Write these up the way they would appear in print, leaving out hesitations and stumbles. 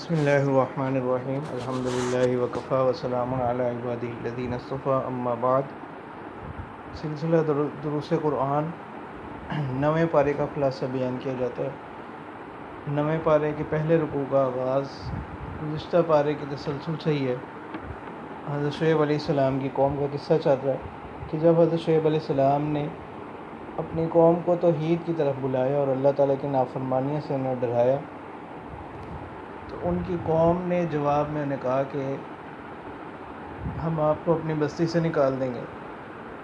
بسم اللہ الرحمن الرحیم الحمد للہ وکفیٰ وسلام علی عبادہ الذین اصطفیٰ اما بعد۔ سلسلہ دروس قرآن 9ویں پارے کا خلاصہ بیان کیا جاتا ہے۔ 9ویں پارے کے پہلے رکوع کا آغاز گزشتہ پارے کی تسلسل سے ہی ہے۔ حضرت شعیب علیہ السلام کی قوم کا قصہ چل رہا ہے کہ جب حضرت شعیب علیہ السلام نے اپنی قوم کو توحید کی طرف بلایا اور اللہ تعالیٰ کی نافرمانیوں سے انہیں ڈرایا تو ان کی قوم نے جواب میں انہیں کہا کہ ہم آپ کو اپنی بستی سے نکال دیں گے،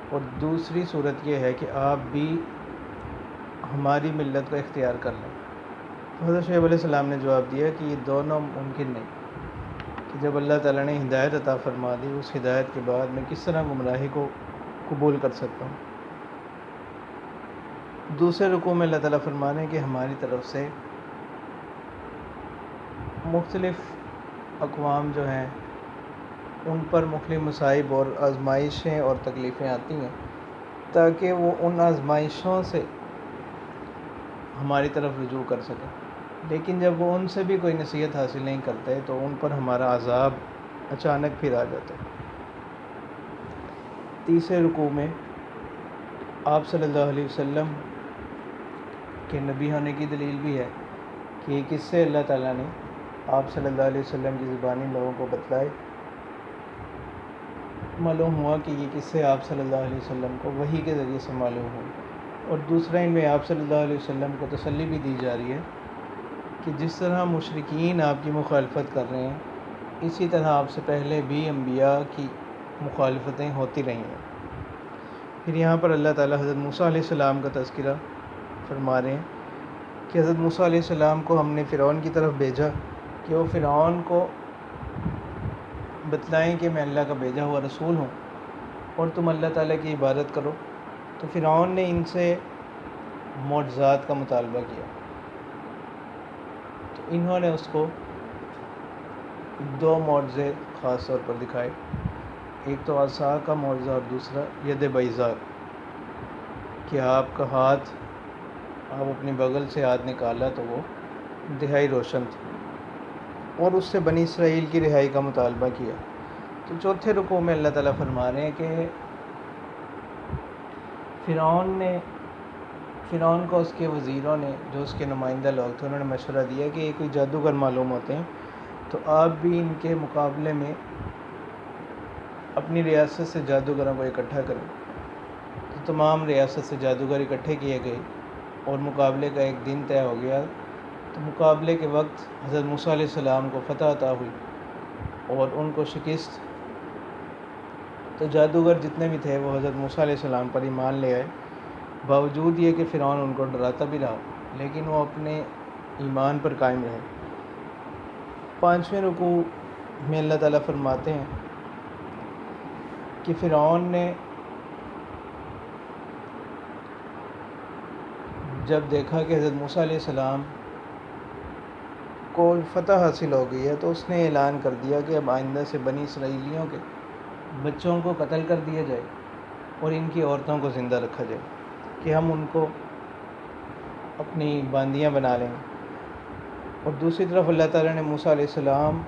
اور دوسری صورت یہ ہے کہ آپ بھی ہماری ملت کو اختیار کر لیں۔ تو حضرت شعیب علیہ السلام نے جواب دیا کہ یہ دونوں ممکن نہیں، کہ جب اللہ تعالیٰ نے ہدایت عطا فرما دی، اس ہدایت کے بعد میں کس طرح گمراہی کو قبول کر سکتا ہوں۔ دوسرے رکوع میں اللہ تعالیٰ فرما رہے ہیں کہ ہماری طرف سے مختلف اقوام جو ہیں ان پر مختلف مصائب اور آزمائشیں اور تکلیفیں آتی ہیں تاکہ وہ ان آزمائشوں سے ہماری طرف رجوع کر سکیں، لیکن جب وہ ان سے بھی کوئی نصیحت حاصل نہیں کرتے تو ان پر ہمارا عذاب اچانک پھر آ جاتا ہے۔ تیسرے رکوع میں آپ صلی اللہ علیہ وسلم کے نبی ہونے کی دلیل بھی ہے کہ یہ قصے اللہ تعالیٰ نے آپ صلی اللہ علیہ وسلم کی زبانی لوگوں کو بتلائے۔ معلوم ہوا کہ یہ قصے آپ صلی اللہ علیہ وسلم کو وحی کے ذریعے سے معلوم ہوئے، اور دوسرا ان میں آپ صلی اللہ علیہ وسلم کو تسلی بھی دی جا رہی ہے کہ جس طرح مشرکین آپ کی مخالفت کر رہے ہیں، اسی طرح آپ سے پہلے بھی انبیاء کی مخالفتیں ہوتی رہی ہیں۔ پھر یہاں پر اللہ تعالیٰ حضرت موسیٰ علیہ السلام کا تذکرہ فرما رہے ہیں کہ حضرت موسیٰ علیہ السلام کو ہم نے فرعون کی طرف بھیجا کہ وہ فرعون کو بتلائیں کہ میں اللہ کا بھیجا ہوا رسول ہوں اور تم اللہ تعالیٰ کی عبادت کرو۔ تو فرعون نے ان سے معجزات کا مطالبہ کیا، تو انہوں نے اس کو 2 معجزے خاص طور پر دکھائے، ایک تو عصا کا معجزہ اور دوسرا ید بیضاء، کہ آپ کا ہاتھ، آپ اپنی بغل سے ہاتھ نکالا تو وہ انتہائی روشن تھا، اور اس سے بنی اسرائیل کی رہائی کا مطالبہ کیا۔ تو چوتھے رکوع میں اللہ تعالیٰ فرما رہے ہیں کہ فرعون کو اس کے وزیروں نے، جو اس کے نمائندہ لوگ تھے، انہوں نے مشورہ دیا کہ یہ کوئی جادوگر معلوم ہوتے ہیں، تو آپ بھی ان کے مقابلے میں اپنی ریاست سے جادوگروں کو اکٹھا کریں۔ تو تمام ریاست سے جادوگر اکٹھے کیے گئے اور مقابلے کا ایک دن طے ہو گیا۔ تو مقابلے کے وقت حضرت موسیٰ علیہ السلام کو فتح عطا ہوئی اور ان کو شکست۔ تو جادوگر جتنے بھی تھے وہ حضرت موسیٰ علیہ السلام پر ایمان لے آئے، باوجود یہ کہ فرعون ان کو ڈراتا بھی رہا، لیکن وہ اپنے ایمان پر قائم رہے۔ 5ویں رکوع میں اللہ تعالیٰ فرماتے ہیں کہ فرعون نے جب دیکھا کہ حضرت موسیٰ علیہ السلام کو فتح حاصل ہو گئی ہے تو اس نے اعلان کر دیا کہ اب آئندہ سے بنی اسرائیلیوں کے بچوں کو قتل کر دیا جائے اور ان کی عورتوں کو زندہ رکھا جائے، کہ ہم ان کو اپنی باندیاں بنا لیں۔ اور دوسری طرف اللہ تعالیٰ نے موسیٰ علیہ السلام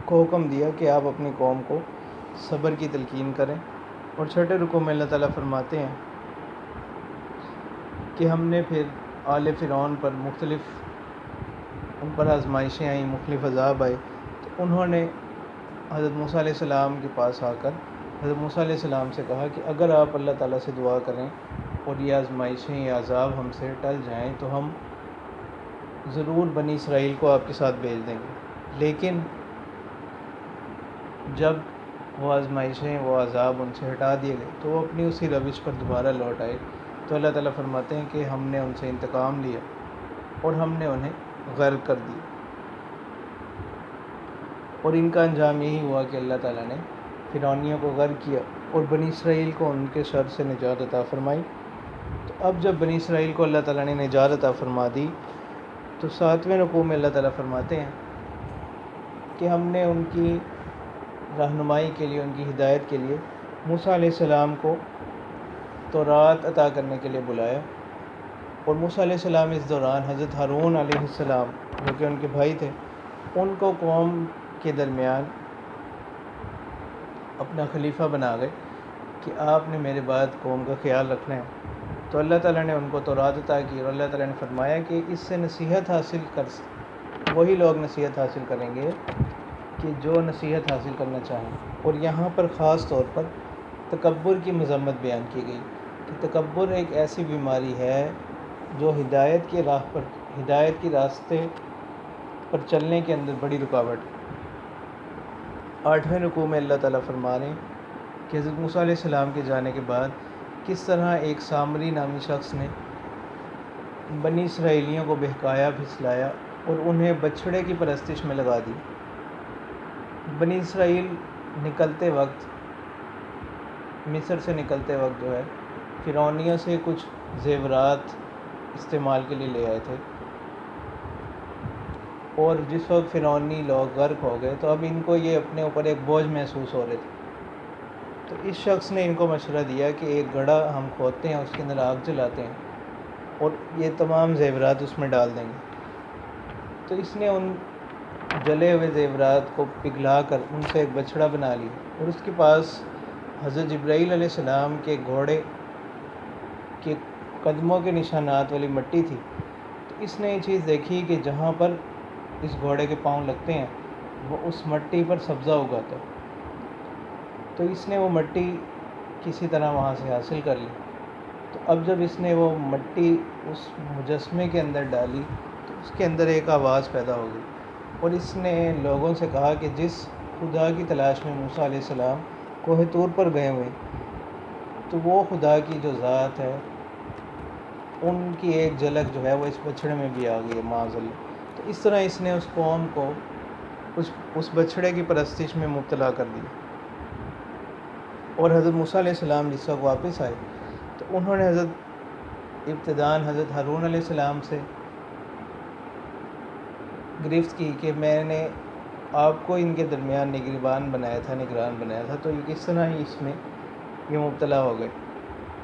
کو حکم دیا کہ آپ اپنی قوم کو صبر کی تلقین کریں۔ اور چھٹے رکوع میں اللہ تعالیٰ فرماتے ہیں کہ ہم نے پھر آل فرعون پر ان پر آزمائشیں آئیں، مختلف عذاب آئے، تو انہوں نے حضرت موسیٰ علیہ السلام کے پاس آ کر حضرت موسیٰ علیہ السلام سے کہا کہ اگر آپ اللہ تعالیٰ سے دعا کریں اور یہ آزمائشیں، یہ عذاب ہم سے ٹل جائیں تو ہم ضرور بنی اسرائیل کو آپ کے ساتھ بھیج دیں گے۔ لیکن جب وہ آزمائشیں، وہ عذاب ان سے ہٹا دیے گئے تو وہ اپنی اسی روش پر دوبارہ لوٹ آئے۔ تو اللہ تعالیٰ فرماتے ہیں کہ ہم نے ان سے انتقام لیا اور ہم نے انہیں غرق کر دیا، اور ان کا انجام یہی ہوا کہ اللہ تعالیٰ نے فرعونیوں کو غرق کیا اور بنی اسرائیل کو ان کے شر سے نجات عطا فرمائی۔ تو اب جب بنی اسرائیل کو اللہ تعالیٰ نے نجات عطا فرما دی تو 7ویں رکوع میں اللہ تعالیٰ فرماتے ہیں کہ ہم نے ان کی رہنمائی کے لیے، ان کی ہدایت کے لیے موسیٰ علیہ السلام کو تورات عطا کرنے کے لیے بلایا، اور موسیٰ علیہ السلام اس دوران حضرت ہارون علیہ السلام جو کہ ان کے بھائی تھے ان کو قوم کے درمیان اپنا خلیفہ بنا گئے کہ آپ نے میرے بعد قوم کا خیال رکھنا ہے. تو اللہ تعالیٰ نے ان کو تورات عطا کی، اور اللہ تعالیٰ نے فرمایا کہ اس سے نصیحت حاصل وہی لوگ نصیحت حاصل کریں گے کہ جو نصیحت حاصل کرنا چاہیں. اور یہاں پر خاص طور پر تکبر کی مذمت بیان کی گئی کہ تکبر ایک ایسی بیماری ہے جو ہدایت کے راستے پر چلنے کے اندر بڑی رکاوٹ ہے. 8ویں رکوع میں اللہ تعالیٰ فرما رہے ہیں کہ حضرت موسیٰ علیہ السلام کے جانے کے بعد کس طرح ایک سامری نامی شخص نے بنی اسرائیلیوں کو بہکایا، پھسلایا اور انہیں بچھڑے کی پرستش میں لگا دی. بنی اسرائیل نکلتے وقت، مصر سے نکلتے وقت جو ہے فرعونیوں سے کچھ زیورات استعمال کے لیے لے آئے تھے، اور جس وقت فرعونی لوگ غرق ہو گئے تو اب ان کو یہ اپنے اوپر ایک بوجھ محسوس ہو رہے تھے. تو اس شخص نے ان کو مشورہ دیا کہ ایک گڑھا ہم کھودتے ہیں، اس کے اندر آگ جلاتے ہیں اور یہ تمام زیورات اس میں ڈال دیں گے. تو اس نے ان جلے ہوئے زیورات کو پگھلا کر ان سے ایک بچھڑا بنا لی، اور اس کے پاس حضرت جبرائیل علیہ السلام کے گھوڑے کے قدموں کے نشانات والی مٹی تھی. تو اس نے یہ چیز دیکھی کہ جہاں پر اس گھوڑے کے پاؤں لگتے ہیں وہ اس مٹی پر سبزہ اگاتا ہے. تو اس نے وہ مٹی کسی طرح وہاں سے حاصل کر لی. تو اب جب اس نے وہ مٹی اس مجسمے کے اندر ڈالی تو اس کے اندر ایک آواز پیدا ہو گئی، اور اس نے لوگوں سے کہا کہ جس خدا کی تلاش میں موسیٰ علیہ السلام کوہ طور پر گئے ہوئے تو وہ خدا کی جو ذات ہے ان کی ایک جھلک جو ہے وہ اس بچھڑے میں بھی آ گئی ہے معاذ اللہ. تو اس طرح اس نے اس قوم کو اس بچھڑے کی پرستش میں مبتلا کر دیا. اور حضرت موسیٰ علیہ السلام جس وقت واپس آئے تو انہوں نے ابتداً حضرت ہارون علیہ السلام سے گرفت کی کہ میں نے آپ کو ان کے درمیان نگران بنایا تھا تو یہ کس طرح اس میں یہ مبتلا ہو گئے.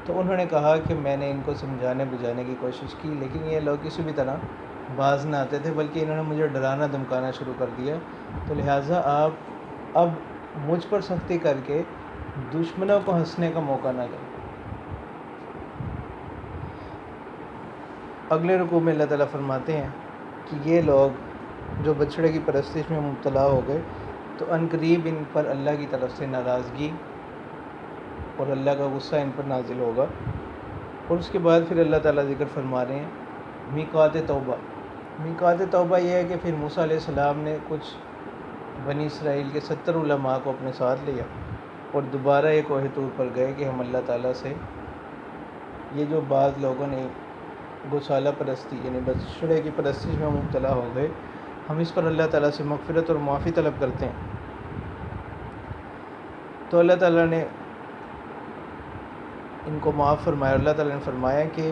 تو انہوں نے کہا کہ میں نے ان کو سمجھانے بجھانے کی کوشش کی، لیکن یہ لوگ کسی بھی طرح باز نہ آتے تھے، بلکہ انہوں نے مجھے ڈرانا دھمکانا شروع کر دیا. تو لہٰذا آپ اب مجھ پر سختی کر کے دشمنوں کو ہنسنے کا موقع نہ دیں. اگلے رکوع میں اللہ تعالیٰ فرماتے ہیں کہ یہ لوگ جو بچھڑے کی پرستش میں مبتلا ہو گئے تو عنقریب ان پر اللہ کی طرف سے ناراضگی اور اللہ کا غصہ ان پر نازل ہوگا. اور اس کے بعد پھر اللہ تعالیٰ ذکر فرما رہے ہیں میقات توبہ. میقات توبہ یہ ہے کہ پھر موسیٰ علیہ السلام نے کچھ بنی اسرائیل کے 70 علماء کو اپنے ساتھ لیا اور دوبارہ ایک کوہ طور پر گئے کہ ہم اللہ تعالیٰ سے یہ جو بعض لوگوں نے گوسالہ پرستی یعنی بچھڑے کی پرستش میں مبتلا ہو گئے، ہم اس پر اللہ تعالیٰ سے مغفرت اور معافی طلب کرتے ہیں. تو اللہ تعالیٰ نے ان کو معاف فرمایا. اللہ تعالیٰ نے فرمایا کہ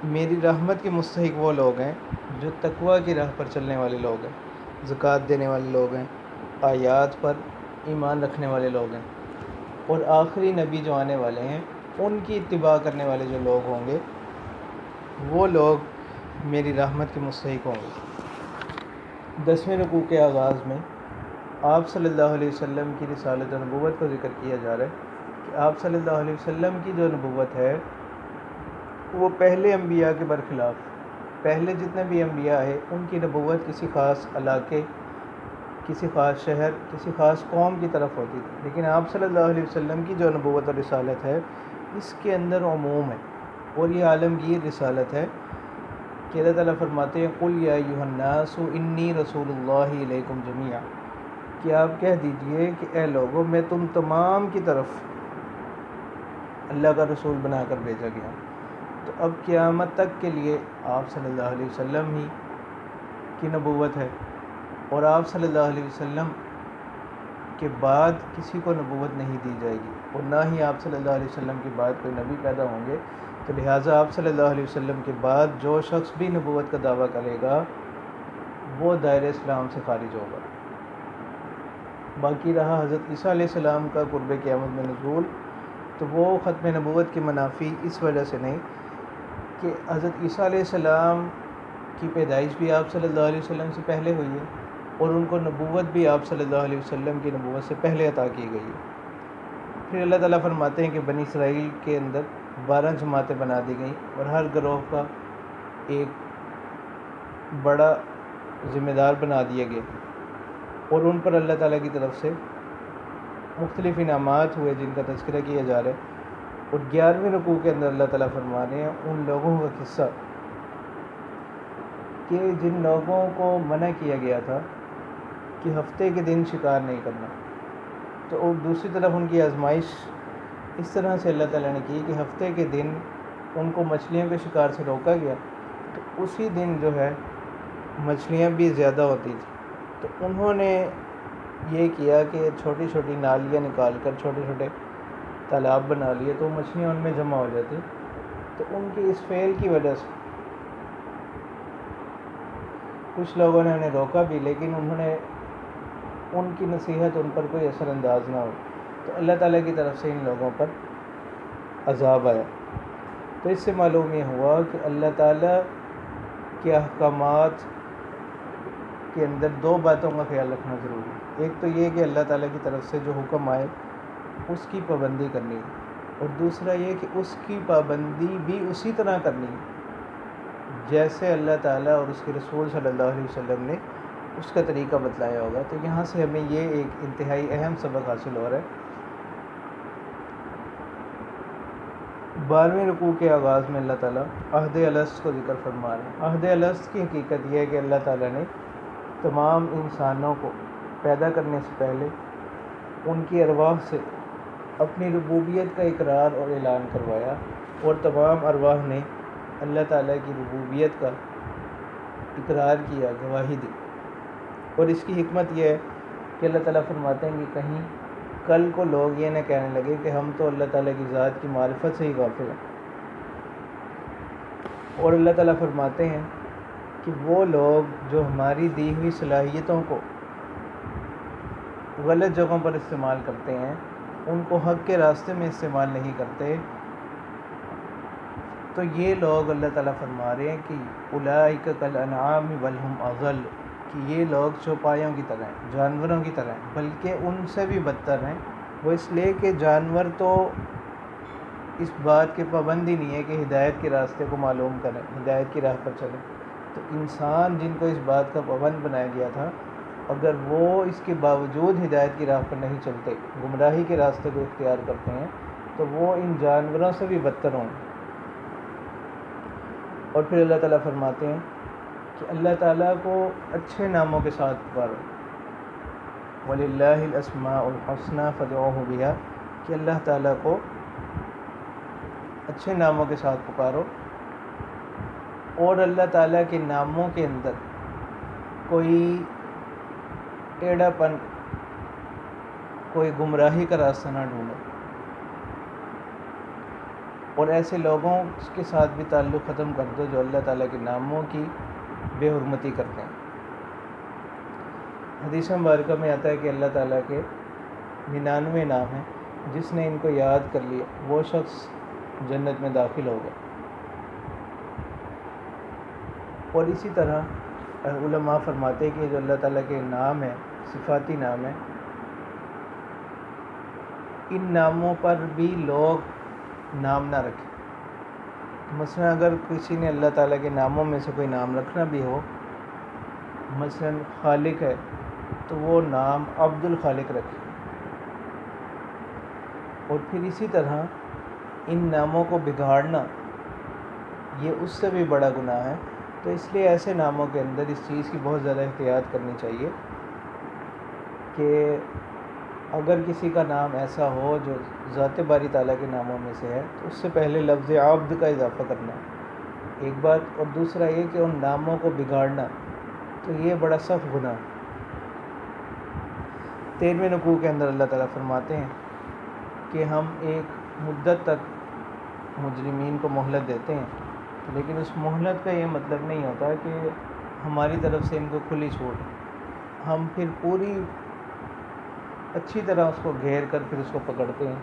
میری رحمت کے مستحق وہ لوگ ہیں جو تقوی کی راہ پر چلنے والے لوگ ہیں، زکوٰۃ دینے والے لوگ ہیں، آیات پر ایمان رکھنے والے لوگ ہیں، اور آخری نبی جو آنے والے ہیں ان کی اتباع کرنے والے جو لوگ ہوں گے وہ لوگ میری رحمت کے مستحق ہوں گے. 10ویں رکوع کے آغاز میں آپ صلی اللہ علیہ وسلم کی رسالت و نبوت کا ذکر کیا جا رہا ہے کہ آپ صلی اللہ علیہ وسلم کی جو نبوت ہے وہ پہلے انبیاء کے برخلاف، پہلے جتنے بھی انبیاء ہیں ان کی نبوت کسی خاص علاقے، کسی خاص شہر، کسی خاص قوم کی طرف ہوتی تھی، لیکن آپ صلی اللہ علیہ وسلم کی جو نبوت اور رسالت ہے اس کے اندر عموم ہے اور یہ عالمگیر رسالت ہے کہ اللہ تعالیٰ فرماتے ہیں قُلْ يَا أَيُّهَا النَّاسُ إِنِّي رَسُولُ اللَّهِ إِلَيْكُمْ جَمِيعًا، کہ آپ کہہ دیجئے کہ اے لوگوں میں تم تمام کی طرف اللہ کا رسول بنا کر بھیجا گیا. تو اب قیامت تک کے لیے آپ صلی اللہ علیہ وسلم ہی کی نبوت ہے، اور آپ صلی اللہ علیہ وسلم کے بعد کسی کو نبوت نہیں دی جائے گی، اور نہ ہی آپ صلی اللہ علیہ وسلم کے بعد کوئی نبی پیدا ہوں گے. تو لہٰذا آپ صلی اللہ علیہ وسلم کے بعد جو شخص بھی نبوت کا دعویٰ کرے گا وہ دائرہ اسلام سے خارج ہوگا. باقی رہا حضرت عیسیٰ علیہ السلام کا قرب قیامت میں نزول، تو وہ ختم نبوت کی منافی اس وجہ سے نہیں کہ حضرت عیسیٰ علیہ السلام کی پیدائش بھی آپ صلی اللہ علیہ وسلم سے پہلے ہوئی ہے، اور ان کو نبوت بھی آپ صلی اللہ علیہ وسلم کی نبوت سے پہلے عطا کی گئی ہے۔ پھر اللہ تعالیٰ فرماتے ہیں کہ بنی اسرائیل کے اندر 12 جماعتیں بنا دی گئیں اور ہر گروہ کا ایک بڑا ذمہ دار بنا دیا گیا، اور ان پر اللہ تعالیٰ کی طرف سے مختلف انعامات ہوئے جن کا تذکرہ کیا جا رہا ہے۔ اور 11ویں رکوع کے اندر اللہ تعالیٰ فرما رہے ہیں ان لوگوں کا قصہ کہ جن لوگوں کو منع کیا گیا تھا کہ ہفتے کے دن شکار نہیں کرنا، تو دوسری طرف ان کی آزمائش اس طرح سے اللہ تعالیٰ نے کی کہ ہفتے کے دن ان کو مچھلیوں کے شکار سے روکا گیا، تو اسی دن جو ہے مچھلیاں بھی زیادہ ہوتی تھیں، تو انہوں نے یہ کیا کہ چھوٹی چھوٹی نالیاں نکال کر چھوٹے چھوٹے تالاب بنا لیے، تو مچھلیاں ان میں جمع ہو جاتی۔ تو ان کی اس فعل کی وجہ سے کچھ لوگوں نے انہیں روکا بھی، لیکن انہوں نے ان کی نصیحت ان پر کوئی اثر انداز نہ ہو، تو اللہ تعالیٰ کی طرف سے ان لوگوں پر عذاب آیا۔ تو اس سے معلوم یہ ہوا کہ اللہ تعالیٰ کے احکامات کے اندر 2 باتوں کا خیال رکھنا ضروری ہے۔ ایک تو یہ کہ اللہ تعالیٰ کی طرف سے جو حکم آئے اس کی پابندی کرنی ہے، اور دوسرا یہ کہ اس کی پابندی بھی اسی طرح کرنی ہے جیسے اللہ تعالیٰ اور اس کے رسول صلی اللہ علیہ وسلم نے اس کا طریقہ بتلایا ہوگا۔ تو یہاں سے ہمیں یہ ایک انتہائی اہم سبق حاصل ہو رہا ہے۔ 12ویں رکوع کے آغاز میں اللہ تعالیٰ عہد الست کو ذکر فرما رہے ہیں۔ عہد الست کی حقیقت یہ ہے کہ اللہ تعالیٰ نے تمام انسانوں کو پیدا کرنے سے پہلے ان کی ارواح سے اپنی ربوبیت کا اقرار اور اعلان کروایا، اور تمام ارواح نے اللہ تعالیٰ کی ربوبیت کا اقرار کیا، گواہی دی۔ اور اس کی حکمت یہ ہے کہ اللہ تعالیٰ فرماتے ہیں کہ کہیں کل کو لوگ یہ نہ کہنے لگے کہ ہم تو اللہ تعالیٰ کی ذات کی معرفت سے ہی غافل ہیں۔ اور اللہ تعالیٰ فرماتے ہیں کہ وہ لوگ جو ہماری دی ہوئی صلاحیتوں کو غلط جگہوں پر استعمال کرتے ہیں، ان کو حق کے راستے میں استعمال نہیں کرتے، تو یہ لوگ اللہ تعالیٰ فرما رہے ہیں کہ اولئک کالانعام بل ہم اضل، کہ یہ لوگ چوپایوں کی طرح ہیں، جانوروں کی طرح ہیں، بلکہ ان سے بھی بدتر ہیں۔ وہ اس لیے کہ جانور تو اس بات کے پابند ہی نہیں ہے کہ ہدایت کے راستے کو معلوم کریں، ہدایت کی راہ پر چلیں، تو انسان جن کو اس بات کا پابند بنایا گیا تھا، اگر وہ اس کے باوجود ہدایت کی راہ پر نہیں چلتے، گمراہی کے راستے کو اختیار کرتے ہیں، تو وہ ان جانوروں سے بھی بدتر ہوں۔ اور پھر اللہ تعالیٰ فرماتے ہیں کہ اللہ تعالیٰ کو اچھے ناموں کے ساتھ پکارو، وَلِلَّهِ الْأَسْمَاءُ الْحُسْنَى فَادْعُوهُ بِهَا، کہ اللہ تعالیٰ کو اچھے ناموں کے ساتھ پکارو، اور اللہ تعالیٰ کے ناموں کے اندر کوئی ٹیڑھا پن، کوئی گمراہی کا راستہ نہ ڈھونڈو، اور ایسے لوگوں کے ساتھ بھی تعلق ختم کر دو جو اللہ تعالیٰ کے ناموں کی بے حرمتی کرتے ہیں۔ حدیث مبارکہ میں آتا ہے کہ اللہ تعالیٰ کے 99 نام ہیں، جس نے ان کو یاد کر لیا وہ شخص جنت میں داخل ہوگا۔ اور اسی طرح علماء فرماتے ہیں کہ جو اللہ تعالیٰ کے نام ہیں، صفاتی نام ہیں، ان ناموں پر بھی لوگ نام نہ رکھیں۔ مثلا اگر کسی نے اللہ تعالیٰ کے ناموں میں سے کوئی نام رکھنا بھی ہو، مثلا خالق ہے تو وہ نام عبد الخالق رکھے، اور پھر اسی طرح ان ناموں کو بگاڑنا یہ اس سے بھی بڑا گناہ ہے۔ تو اس لیے ایسے ناموں کے اندر اس چیز کی بہت زیادہ احتیاط کرنی چاہیے کہ اگر کسی کا نام ایسا ہو جو ذات باری تعالیٰ کے ناموں میں سے ہے، تو اس سے پہلے لفظ عبد کا اضافہ کرنا ایک بات، اور دوسرا یہ کہ ان ناموں کو بگاڑنا، تو یہ بڑا سخت گناہ ہے۔ 13ویں رکوع کے اندر اللہ تعالیٰ فرماتے ہیں کہ ہم ایک مدت تک مجرمین کو مہلت دیتے ہیں، لیکن اس مہلت کا یہ مطلب نہیں ہوتا کہ ہماری طرف سے ان کو کھلی چھوٹ ہے، ہم پھر پوری اچھی طرح اس کو گھیر کر پھر اس کو پکڑتے ہیں،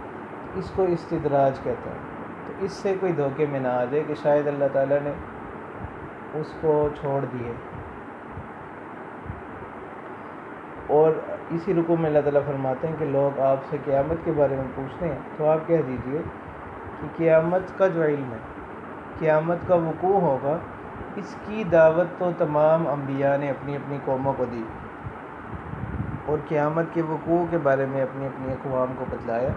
اس کو استدراج کہتے ہیں۔ تو اس سے کوئی دھوکے میں نہ آ جائے کہ شاید اللہ تعالیٰ نے اس کو چھوڑ دیے۔ اور اسی رکوع میں اللہ تعالیٰ فرماتے ہیں کہ لوگ آپ سے قیامت کے بارے میں پوچھتے ہیں تو آپ کہہ دیجئے کہ قیامت کا جو علم ہے، قیامت کا وقوع ہوگا، اس کی دعوت تو تمام انبیاء نے اپنی اپنی قوموں کو دی اور قیامت کے وقوع کے بارے میں اپنی اپنی اقوام کو بتلایا،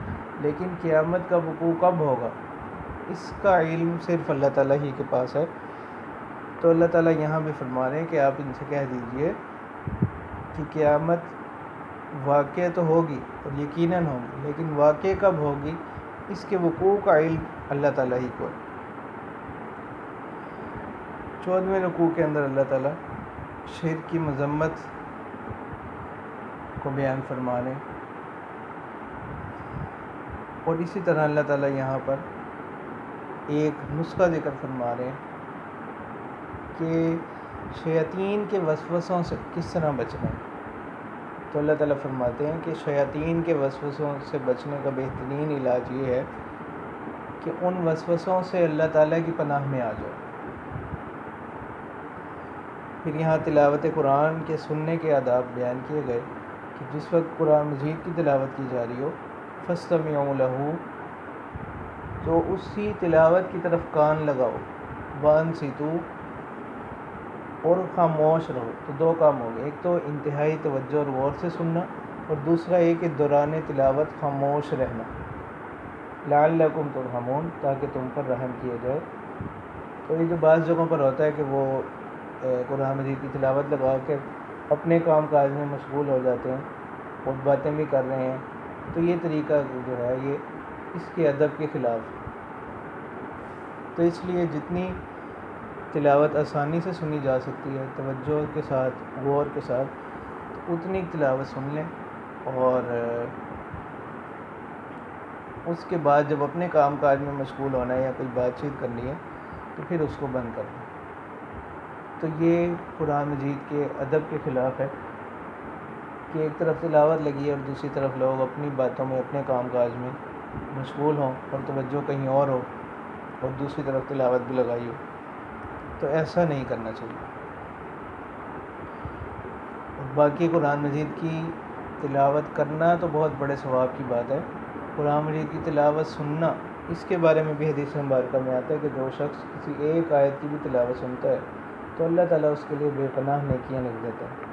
لیکن قیامت کا وقوع کب ہوگا اس کا علم صرف اللہ تعالیٰ ہی کے پاس ہے۔ تو اللہ تعالیٰ یہاں بھی فرما رہے ہیں کہ آپ ان سے کہہ دیجئے کہ قیامت واقع تو ہوگی اور یقیناً ہوگی، لیکن واقع کب ہوگی اس کے وقوع کا علم اللہ تعالیٰ ہی کو ہے۔ 14ویں رکوع کے اندر اللہ تعالیٰ شرک کی مذمت کو بیان فرما رہے ہیں، اور اسی طرح اللہ تعالیٰ یہاں پر ایک نسخہ ذکر فرما رہے ہیں کہ شیاطین کے وسوسوں سے کس طرح بچنا ہے۔ تو اللہ تعالیٰ فرماتے ہیں کہ شیاطین کے وسوسوں سے بچنے کا بہترین علاج یہ ہے کہ ان وسوسوں سے اللہ تعالیٰ کی پناہ میں آ جائے۔ پھر یہاں تلاوت قرآن کے سننے کے آداب بیان کیے گئے کہ جس وقت قرآن مجید کی تلاوت کی جا رہی ہو فاستمعوا لہ، تو اسی تلاوت کی طرف کان لگاؤ، وانصتوا، اور خاموش رہو۔ تو دو کام ہو گئے، ایک تو انتہائی توجہ اور غور سے سننا، اور دوسرا یہ کہ دوران تلاوت خاموش رہنا، لعلکم ترحمون، تاکہ تم پر رحم کیا جائے۔ تو یہ جو بعض جگہوں پر ہوتا ہے کہ وہ قرآن مجید کی تلاوت لگا کے اپنے کام کاج میں مشغول ہو جاتے ہیں اور باتیں بھی کر رہے ہیں، تو یہ طریقہ جو ہے یہ اس کے ادب کے خلاف ہے۔ تو اس لیے جتنی تلاوت آسانی سے سنی جا سکتی ہے توجہ کے ساتھ، غور کے ساتھ، اتنی تلاوت سن لیں، اور اس کے بعد جب اپنے کام کاج میں مشغول ہونا ہے یا کوئی بات چیت کرنی ہے تو پھر اس کو بند کر دیں۔ تو یہ قرآن مجید کے ادب کے خلاف ہے کہ ایک طرف تلاوت لگی ہے اور دوسری طرف لوگ اپنی باتوں میں، اپنے کام کاج میں مشغول ہوں اور توجہ کہیں اور ہو، اور دوسری طرف تلاوت بھی لگائی ہو۔ تو ایسا نہیں کرنا چاہیے۔ اور باقی قرآن مجید کی تلاوت کرنا تو بہت بڑے ثواب کی بات ہے، قرآن مجید کی تلاوت سننا، اس کے بارے میں بھی حدیث مبارکہ میں آتا ہے کہ جو شخص کسی ایک آیت کی بھی تلاوت سنتا ہے تو اللہ تعالیٰ اس کے لیے بے پناہ نیکیاں لکھ دیتا ہے۔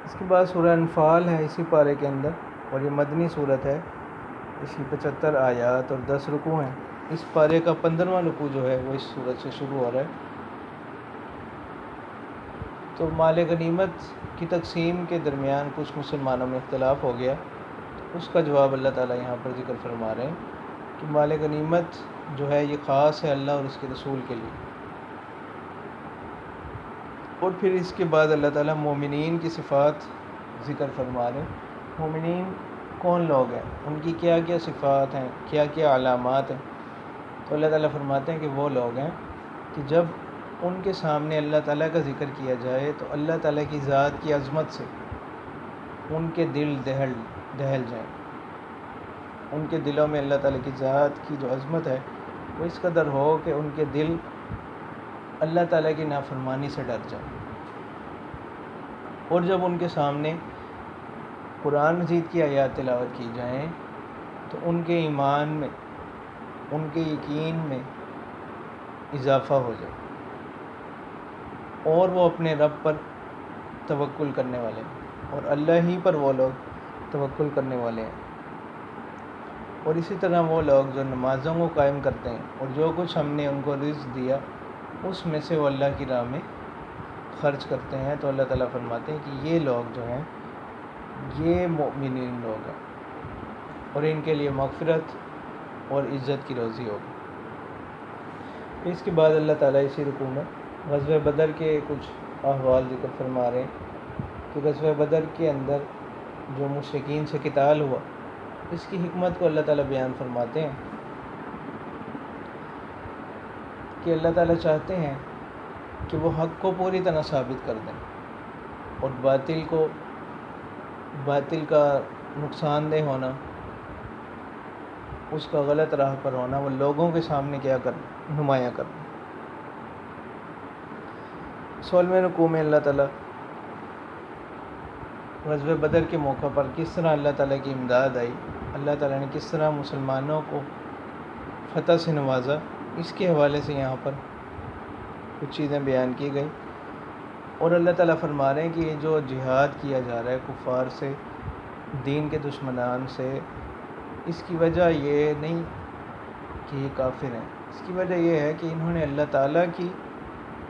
اس کے بعد سورہ انفال ہے اسی پارے کے اندر، اور یہ مدنی صورت ہے، اس کی 75 آیات اور 10 رکوع ہیں۔ اس پارے کا 15واں رکوع جو ہے وہ اس صورت سے شروع ہو رہا ہے۔ تو مال غنیمت کی تقسیم کے درمیان کچھ مسلمانوں میں اختلاف ہو گیا، اس کا جواب اللہ تعالیٰ یہاں پر ذکر فرما رہے ہیں کہ مال غنیمت جو ہے یہ خاص ہے اللہ اور اس کے رسول کے لیے۔ اور پھر اس کے بعد اللہ تعالیٰ مومنین کی صفات ذکر فرما رہے ہیں۔ مومنین کون لوگ ہیں، ان کی کیا کیا صفات ہیں، کیا کیا علامات ہیں۔ تو اللہ تعالیٰ فرماتے ہیں کہ وہ لوگ ہیں کہ جب ان کے سامنے اللہ تعالیٰ کا ذکر کیا جائے تو اللہ تعالیٰ کی ذات کی عظمت سے ان کے دل دہل جائیں، ان کے دلوں میں اللہ تعالیٰ کی ذات کی جو عظمت ہے وہ اس قدر ہو کہ ان کے دل اللہ تعالیٰ کی نافرمانی سے ڈر جائیں۔ اور جب ان کے سامنے قرآن مجید کی آیات تلاوت کی جائیں تو ان کے ایمان میں، ان کے یقین میں اضافہ ہو جائے، اور وہ اپنے رب پر توکل کرنے والے ہیں، اور اللہ ہی پر وہ لوگ توکل کرنے والے ہیں۔ اور اسی طرح وہ لوگ جو نمازوں کو قائم کرتے ہیں اور جو کچھ ہم نے ان کو رزق دیا اس میں سے وہ اللہ کی راہ میں خرچ کرتے ہیں، تو اللہ تعالیٰ فرماتے ہیں کہ یہ لوگ جو ہیں یہ مؤمنین لوگ ہیں، اور ان کے لیے مغفرت اور عزت کی روزی ہوگی۔ اس کے بعد اللہ تعالیٰ اسی رکوع میں غزوہ بدر کے کچھ احوال ذکر فرما رہے ہیں کہ غزوہ بدر کے اندر جو مشرکین سے قتال ہوا اس کی حکمت کو اللہ تعالیٰ بیان فرماتے ہیں کہ اللہ تعالیٰ چاہتے ہیں کہ وہ حق کو پوری طرح ثابت کر دیں، اور باطل کا نقصان دہ ہونا، اس کا غلط راہ پر ہونا وہ لوگوں کے سامنے کیا کرنا، نمایاں کرنا۔ 16ویں رکوع میں اللہ تعالیٰ غزوہ بدر کے موقع پر کس طرح اللہ تعالیٰ کی امداد آئی، اللہ تعالیٰ نے کس طرح مسلمانوں کو فتح سے نوازا، اس کے حوالے سے یہاں پر کچھ چیزیں بیان کی گئی۔ اور اللہ تعالیٰ فرما رہے ہیں کہ یہ جو جہاد کیا جا رہا ہے کفار سے، دین کے دشمنان سے، اس کی وجہ یہ نہیں کہ یہ کافر ہیں، اس کی وجہ یہ ہے کہ انہوں نے اللہ تعالیٰ کی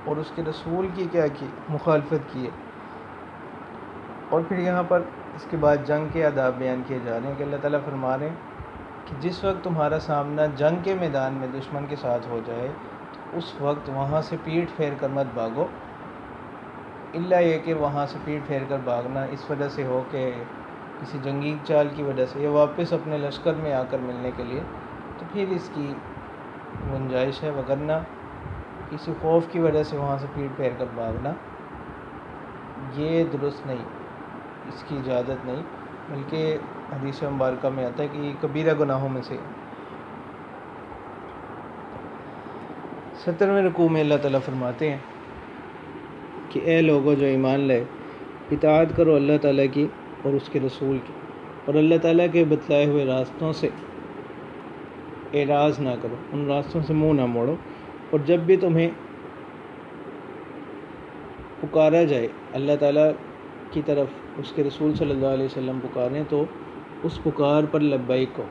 اور اس کے رسول کی کیا کی، مخالفت کی ہے۔ اور پھر یہاں پر اس کے بعد جنگ کے آداب بیان کیے جا رہے ہیں کہ اللہ تعالیٰ فرما رہے ہیں کہ جس وقت تمہارا سامنا جنگ کے میدان میں دشمن کے ساتھ ہو جائے تو اس وقت وہاں سے پیٹھ پھیر کر مت بھاگو، الا یہ کہ وہاں سے پیٹھ پھیر کر بھاگنا اس وجہ سے ہو کہ کسی جنگی چال کی وجہ سے یا واپس اپنے لشکر میں آ کر ملنے کے لیے، تو پھر اس کی گنجائش ہے، وگرنہ کسی خوف کی وجہ سے وہاں سے پیٹھ پھیر کر بھاگنا یہ درست نہیں، اس کی اجازت نہیں، بلکہ حدیث مبارکہ میں آتا ہے کہ یہ کبیرہ گناہوں میں سے 70ویں رکوع میں اللہ تعالیٰ فرماتے ہیں کہ اے لوگوں جو ایمان لائے، اطاعت کرو اللہ تعالیٰ کی اور اس کے رسول کی، اور اللہ تعالیٰ کے بتلائے ہوئے راستوں سے اعراض نہ کرو، ان راستوں سے منہ نہ موڑو، اور جب بھی تمہیں پکارا جائے اللہ تعالیٰ کی طرف، اس کے رسول صلی اللہ علیہ وسلم پکاریں تو اس پکار پر لبیک کہو۔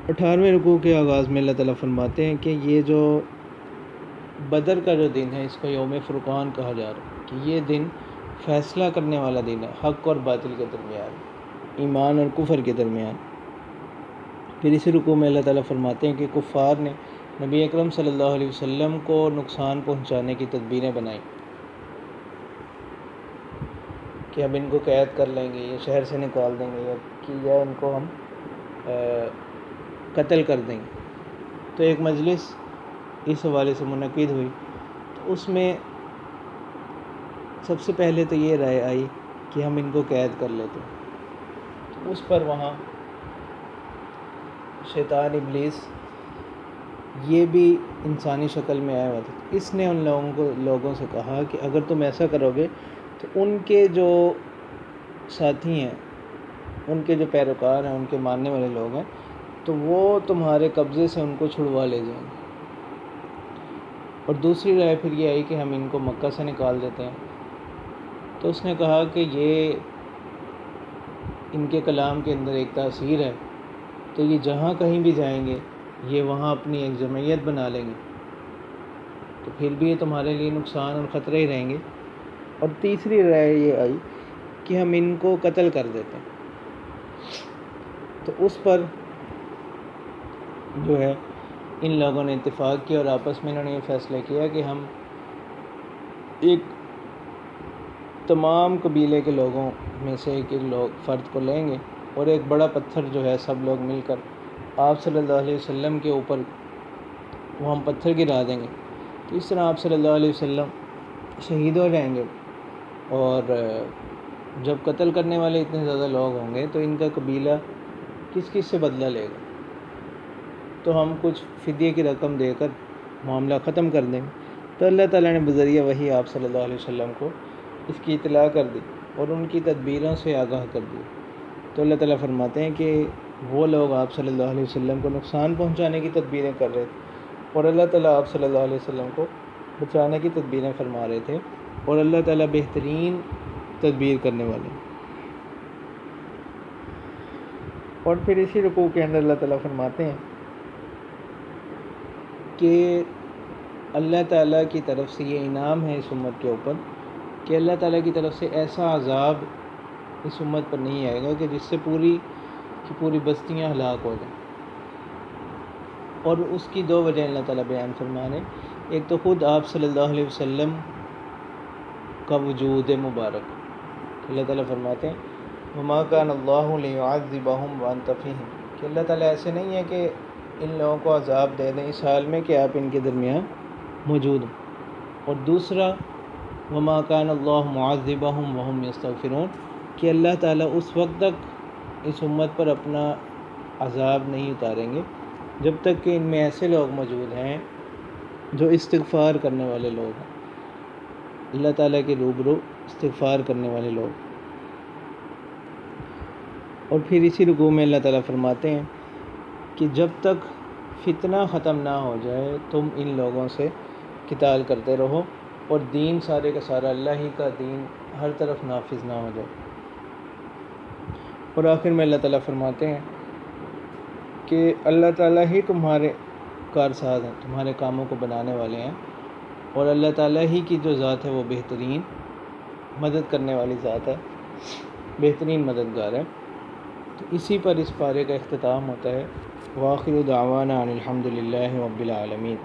18ویں رکوع کے آغاز میں اللہ تعالیٰ فرماتے ہیں کہ یہ جو بدر کا جو دن ہے اس کو یوم فرقان کہا جا رہا ہے، کہ یہ دن فیصلہ کرنے والا دن ہے، حق اور باطل کے درمیان، ایمان اور کفر کے درمیان۔ پھر اسی رکوع میں اللہ تعالیٰ فرماتے ہیں کہ کفار نے نبی اکرم صلی اللہ علیہ وسلم کو نقصان پہنچانے کی تدبیریں بنائیں کہ اب ان کو قید کر لیں گے یا شہر سے نکال دیں گے یا ان کو ہم قتل کر دیں گے۔ تو ایک مجلس اس حوالے سے منعقد ہوئی، تو اس میں سب سے پہلے تو یہ رائے آئی کہ ہم ان کو قید کر لیتے ہیں۔ تو اس پر وہاں شیطان ابلیس یہ بھی انسانی شکل میں آیا ہوا تھا، اس نے ان لوگوں سے کہا کہ اگر تم ایسا کرو گے تو ان کے جو ساتھی ہیں، ان کے جو پیروکار ہیں، ان کے ماننے والے لوگ ہیں، تو وہ تمہارے قبضے سے ان کو چھڑوا لے جائیں گے۔ اور دوسری رائے پھر یہ آئی کہ ہم ان کو مکہ سے نکال دیتے ہیں۔ تو اس نے کہا کہ یہ ان کے کلام کے اندر ایک تاثیر ہے، تو یہ جہاں کہیں بھی جائیں گے یہ وہاں اپنی ایک جمعیت بنا لیں گے، تو پھر بھی یہ تمہارے لیے نقصان اور خطرے ہی رہیں گے۔ اور تیسری رائے یہ آئی کہ ہم ان کو قتل کر دیتے ہیں۔ تو اس پر جو ہے ان لوگوں نے اتفاق کیا اور آپس میں انہوں نے یہ فیصلہ کیا کہ ہم ایک تمام قبیلے کے لوگوں میں سے ایک فرد کو لیں گے اور ایک بڑا پتھر جو ہے سب لوگ مل کر آپ صلی اللہ علیہ وسلم کے اوپر وہ ہم پتھر گرا دیں گے، تو اس طرح آپ صلی اللہ علیہ وسلم شہید ہو جائیں گے۔ اور جب قتل کرنے والے اتنے زیادہ لوگ ہوں گے تو ان کا قبیلہ کس سے بدلہ لے گا، تو ہم کچھ فدیے کی رقم دے کر معاملہ ختم کر دیں گے۔ تو اللہ تعالیٰ نے بذریعہ وحی آپ صلی اللہ علیہ وسلم کو اس کی اطلاع کر دی اور ان کی تدبیروں سے آگاہ کر دی۔ تو اللہ تعالیٰ فرماتے ہیں کہ وہ لوگ آپ صلی اللہ علیہ وسلم کو نقصان پہنچانے کی تدبیریں کر رہے تھے، اور اللہ تعالیٰ آپ صلی اللہ علیہ وسلم کو بچانے کی تدبیریں فرما رہے تھے، اور اللہ تعالیٰ بہترین تدبیر کرنے والے ہیں۔ اور پھر اسی رکوع کے اندر اللہ تعالیٰ فرماتے ہیں کہ اللہ تعالیٰ کی طرف سے یہ انعام ہے اس امت کے اوپر کہ اللہ تعالیٰ کی طرف سے ایسا عذاب اس امت پر نہیں آئے گا کہ جس سے پوری کی پوری بستیاں ہلاک ہو جائیں۔ اور اس کی دو وجہ اللہ تعالیٰ بیان فرما رہے ہیں، ایک تو خود آپ صلی اللہ علیہ وسلم کا وجود مبارک، اللہ تعالیٰ فرماتے ہیں وما كان الله ليعذبهم وانت فيهم، کہ اللہ تعالیٰ ایسے نہیں ہے کہ ان لوگوں کو عذاب دے دیں اس حال میں کہ آپ ان کے درمیان موجود ہوں۔ اور دوسرا وما كان الله معذبهم وهم يستغفرون، کہ اللہ تعالیٰ اس وقت تک اس امت پر اپنا عذاب نہیں اتاریں گے جب تک کہ ان میں ایسے لوگ موجود ہیں جو استغفار کرنے والے لوگ ہیں۔ اللہ تعالیٰ کے روبرو استغفار کرنے والے لوگ۔ اور پھر اسی رکوع میں اللہ تعالیٰ فرماتے ہیں کہ جب تک فتنہ ختم نہ ہو جائے تم ان لوگوں سے قتال کرتے رہو اور دین سارے کا سارا اللہ ہی کا دین ہر طرف نافذ نہ ہو جائے۔ اور آخر میں اللہ تعالیٰ فرماتے ہیں کہ اللہ تعالیٰ ہی تمہارے کارساز ہیں، تمہارے کاموں کو بنانے والے ہیں، اور اللہ تعالیٰ ہی کی جو ذات ہے وہ بہترین مدد کرنے والی ذات ہے، بہترین مددگار ہے۔ تو اسی پر اس پارے کا اختتام ہوتا ہے۔ وآخر دعوانا ان الحمد للہ رب العالمین۔